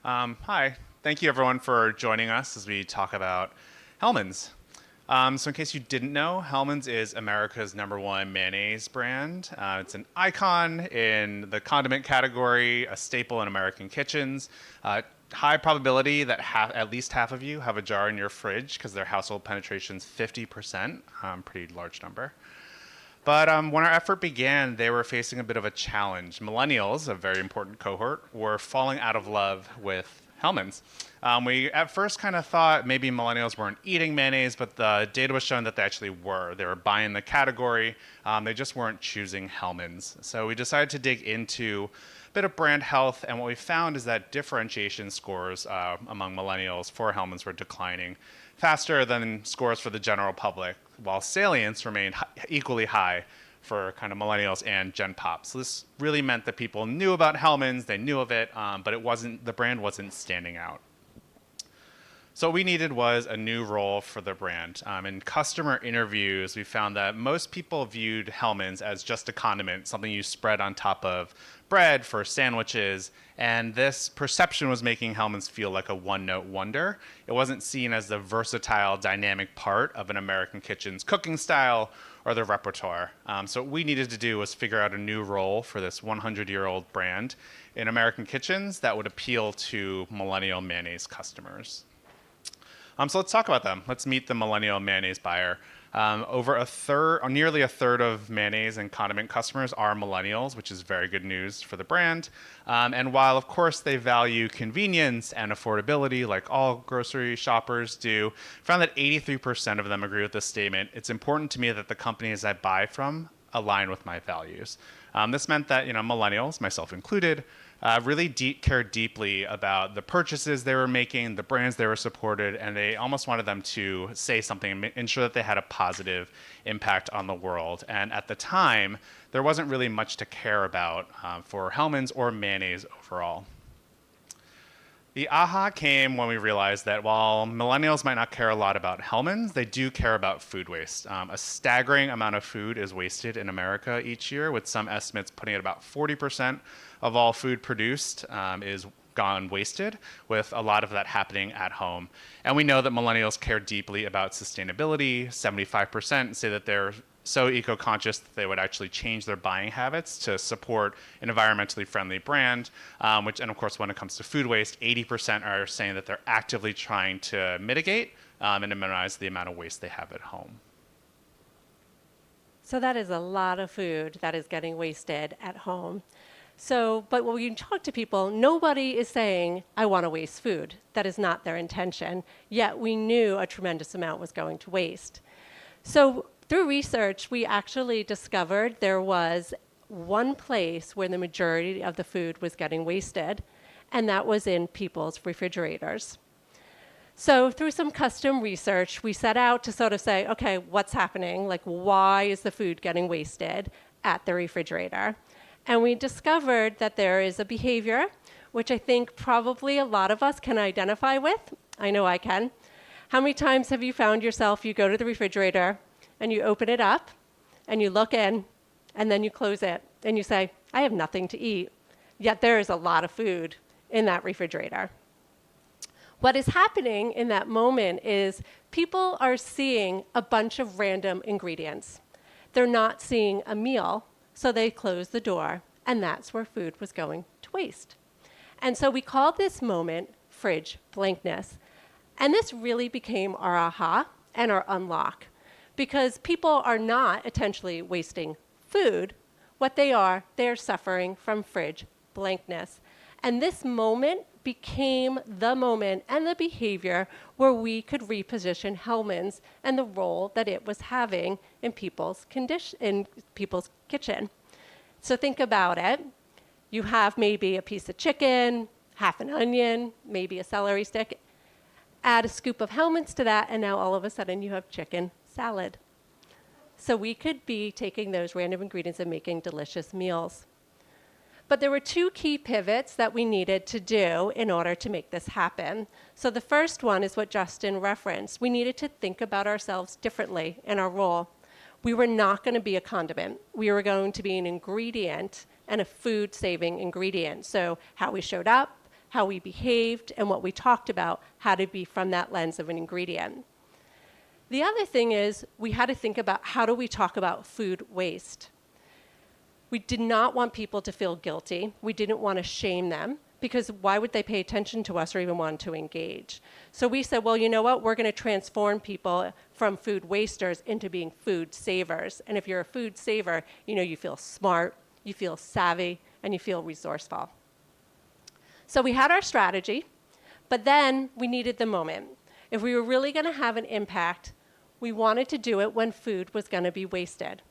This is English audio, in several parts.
Hi, thank you everyone for joining us as we talk about Hellmann's. So in case you didn't know, Hellmann's is America's #1 mayonnaise brand. It's an icon in the condiment category, a staple in American kitchens. High probability that at least half of you have a jar in your fridge because their household penetration's 50%, pretty large number. But when our effort began, they were facing a bit of a challenge. Millennials, a very important cohort, were falling out of love with Hellmann's. We at first kind of thought maybe millennials weren't eating mayonnaise, but the data was showing that they actually were. They were buying the category. They just weren't choosing Hellmann's. So we decided to dig into a bit of brand health, and what we found is that differentiation scores among millennials for Hellmann's were declining faster than scores for the general public, while salience remained equally high for kind of millennials and Gen Pop. So this really meant that people knew about Hellmann's, they knew of it, but the brand wasn't standing out. So what we needed was a new role for the brand. In customer interviews, we found that most people viewed Hellmann's as just a condiment, something you spread on top of bread for sandwiches, and this perception was making Hellmann's feel like a one-note wonder. It wasn't seen as the versatile, dynamic part of an American kitchen's cooking style or their repertoire. So what we needed to do was figure out a new role for this 100-year-old brand in American kitchens that would appeal to millennial mayonnaise customers. So let's talk about them. Let's meet the millennial mayonnaise buyer. Nearly a third of mayonnaise and condiment customers are millennials, which is very good news for the brand. And while, of course, they value convenience and affordability, like all grocery shoppers do, I found that 83% of them agree with this statement. It's important to me that the companies I buy from align with my values. This meant that millennials, myself included, really cared deeply about the purchases they were making, the brands they were supported, and they almost wanted them to say something and ensure that they had a positive impact on the world. And at the time, there wasn't really much to care about for Hellmann's or mayonnaise overall. The aha came when we realized that while millennials might not care a lot about Hellmann's, they do care about food waste. A staggering amount of food is wasted in America each year, with some estimates putting it about 40% of all food produced is gone wasted, with a lot of that happening at home. And we know that millennials care deeply about sustainability. 75% say that they're so eco-conscious that they would actually change their buying habits to support an environmentally friendly brand, and of course, when it comes to food waste, 80% are saying that they're actively trying to mitigate and minimize the amount of waste they have at home. So that is a lot of food that is getting wasted at home. But when you talk to people, nobody is saying, I want to waste food. That is not their intention. Yet we knew a tremendous amount was going to waste. So through research, we actually discovered there was one place where the majority of the food was getting wasted, and that was in people's refrigerators. So through some custom research, we set out to sort of say, okay, what's happening? Like, why is the food getting wasted at the refrigerator? And we discovered that there is a behavior, which I think probably a lot of us can identify with. I know I can. How many times have you found yourself, you go to the refrigerator, and you open it up, and you look in, and then you close it, and you say, I have nothing to eat. Yet there is a lot of food in that refrigerator. What is happening in that moment is people are seeing a bunch of random ingredients. They're not seeing a meal, so they close the door, and that's where food was going to waste. And so we called this moment fridge blankness. And this really became our aha and our unlock, because people are not intentionally wasting food. What they're suffering from fridge blankness. And this moment became the moment and the behavior where we could reposition Hellmann's and the role that it was having in people's kitchen. So think about it. You have maybe a piece of chicken, half an onion, maybe a celery stick. Add a scoop of Hellmann's to that, and now all of a sudden you have chicken salad. So we could be taking those random ingredients and making delicious meals. But there were two key pivots that we needed to do in order to make this happen. So the first one is what Justin referenced. We needed to think about ourselves differently in our role. We were not going to be a condiment. We were going to be an ingredient and a food-saving ingredient. So how we showed up, how we behaved, and what we talked about had to be from that lens of an ingredient. The other thing is we had to think about how do we talk about food waste. We did not want people to feel guilty. We didn't want to shame them, because why would they pay attention to us or even want to engage? So we said, well, you know what? We're going to transform people from food wasters into being food savers. And if you're a food saver, you feel smart, you feel savvy, and you feel resourceful. So we had our strategy, but then we needed the moment. If we were really going to have an impact, we wanted to do it when food was going to be wasted.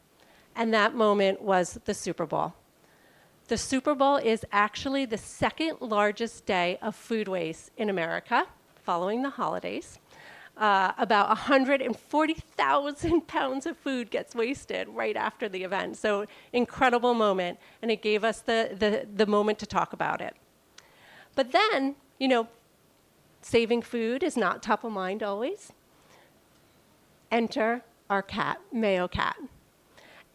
And that moment was the Super Bowl. The Super Bowl is actually the second largest day of food waste in America, following the holidays. About 140,000 pounds of food gets wasted right after the event. So incredible moment, and it gave us the moment to talk about it. But then, saving food is not top of mind always. Enter our cat, Mayo cat.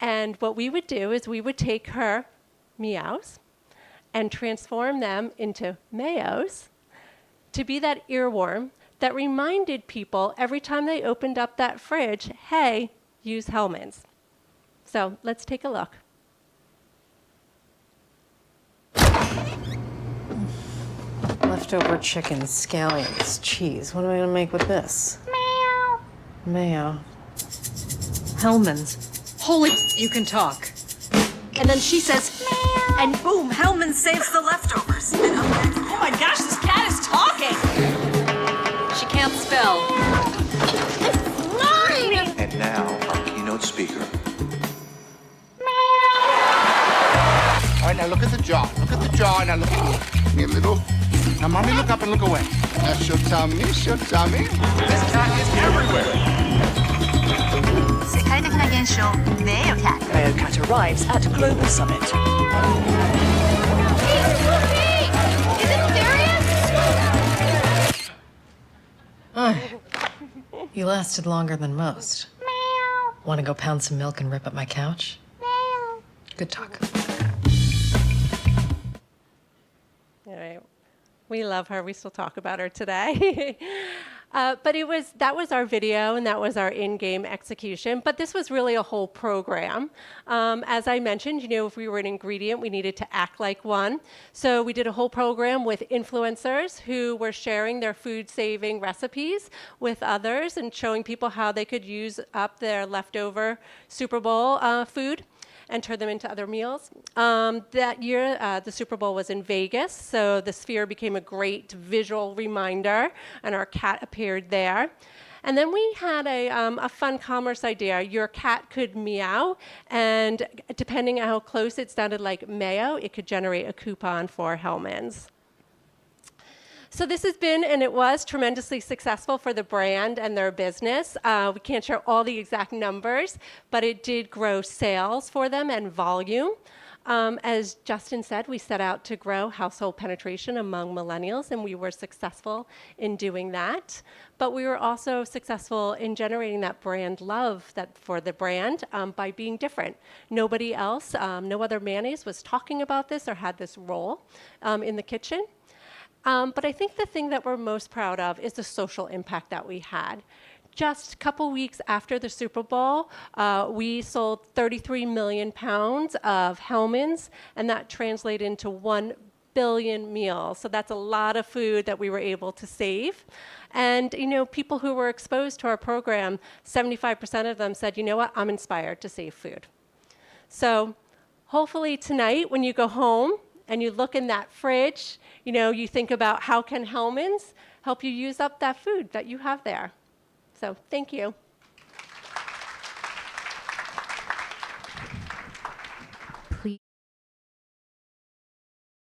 And what we would do is we would take her meows and transform them into mayos to be that earworm that reminded people every time they opened up that fridge, hey, use Hellmann's. So let's take a look. Leftover chicken, scallions, cheese. What am I gonna make with this? Mayo. Hellmann's. Holy, you can talk. And then she says, meow. And boom, Hellmann's saves the leftovers. And oh my gosh, this cat is talking. She can't spell. It's mine! And now, our keynote speaker. All right, now look at the jar. Look at the jar. Now look at me. Give me a little. Now, mommy, look up and look away. That's your tummy. Your tummy. This cat is everywhere. 世界的な現象 Mayo Cat. Mayo Cat arrives at Global Summit. Is it serious? You lasted longer than most. Want to go pound some milk and rip up my couch? Good talk. All right. We love her. We still talk about her today. But that was our video, and that was our in-game execution. But this was really a whole program. As I mentioned, if we were an ingredient, we needed to act like one. So we did a whole program with influencers who were sharing their food-saving recipes with others and showing people how they could use up their leftover Super Bowl food and turn them into other meals. That year, the Super Bowl was in Vegas, so the sphere became a great visual reminder, and our cat appeared there. And then we had a fun commerce idea. Your cat could meow, and depending on how close it sounded like Mayo, it could generate a coupon for Hellmann's. So this has been, and it was, tremendously successful for the brand and their business. We can't share all the exact numbers, but it did grow sales for them and volume. As Justin said, we set out to grow household penetration among millennials, and we were successful in doing that. But we were also successful in generating that brand love for the brand by being different. Nobody else, no other mayonnaise was talking about this or had this role in the kitchen. But I think the thing that we're most proud of is the social impact that we had. Just a couple weeks after the Super Bowl, we sold 33 million pounds of Hellmann's, and that translated into 1 billion meals. So that's a lot of food that we were able to save. And, people who were exposed to our program, 75% of them said, you know what, I'm inspired to save food. So hopefully tonight when you go home, and you look in that fridge, you think about how can Hellmann's help you use up that food that you have there. So thank you.